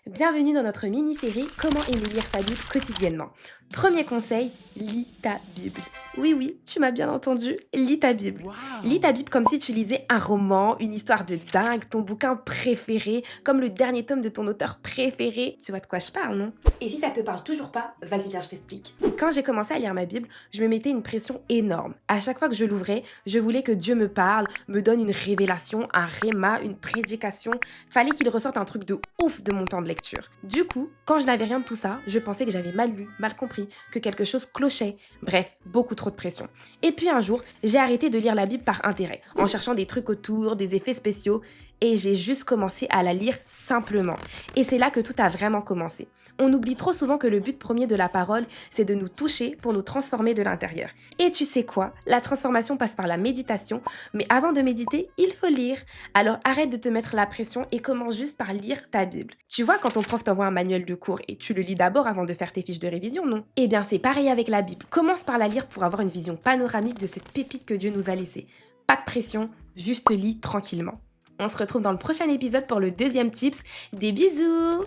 Bienvenue dans notre mini-série Comment aimer lire sa Bible quotidiennement. Premier conseil, lis ta Bible. Oui, oui, tu m'as bien entendu, lis ta Bible. Lis ta Waouh! Bible comme si tu lisais un roman, une histoire de dingue, ton bouquin préféré, comme le dernier tome de ton auteur préféré. Tu vois de quoi je parle, non? Et si ça te parle toujours pas, vas-y, viens, je t'explique. Quand j'ai commencé à lire ma Bible, je me mettais une pression énorme. À chaque fois que je l'ouvrais, je voulais que Dieu me parle, me donne une révélation, un réma, une prédication. Fallait qu'il ressorte un truc de ouf de mon temps de lecture. Du coup, quand je n'avais rien de tout ça, je pensais que j'avais mal lu, mal compris, que quelque chose clochait. Bref, beaucoup trop de pression. Et puis un jour, j'ai arrêté de lire la Bible par intérêt, en cherchant des trucs autour, des effets spéciaux, et j'ai juste commencé à la lire simplement. Et c'est là que tout a vraiment commencé. On oublie trop souvent que le but premier de la parole, c'est de nous toucher pour nous transformer de l'intérieur. Et tu sais quoi? La transformation passe par la méditation, mais avant de méditer, il faut lire. Alors arrête de te mettre la pression et commence juste par lire ta Bible. Tu vois, quand ton prof t'envoie un manuel de cours et tu le lis d'abord avant de faire tes fiches de révision, non? Eh bien, c'est pareil avec la Bible. Commence par la lire pour avoir une vision panoramique de cette pépite que Dieu nous a laissée. Pas de pression, juste lis tranquillement. On se retrouve dans le prochain épisode pour le deuxième tips. Des bisous!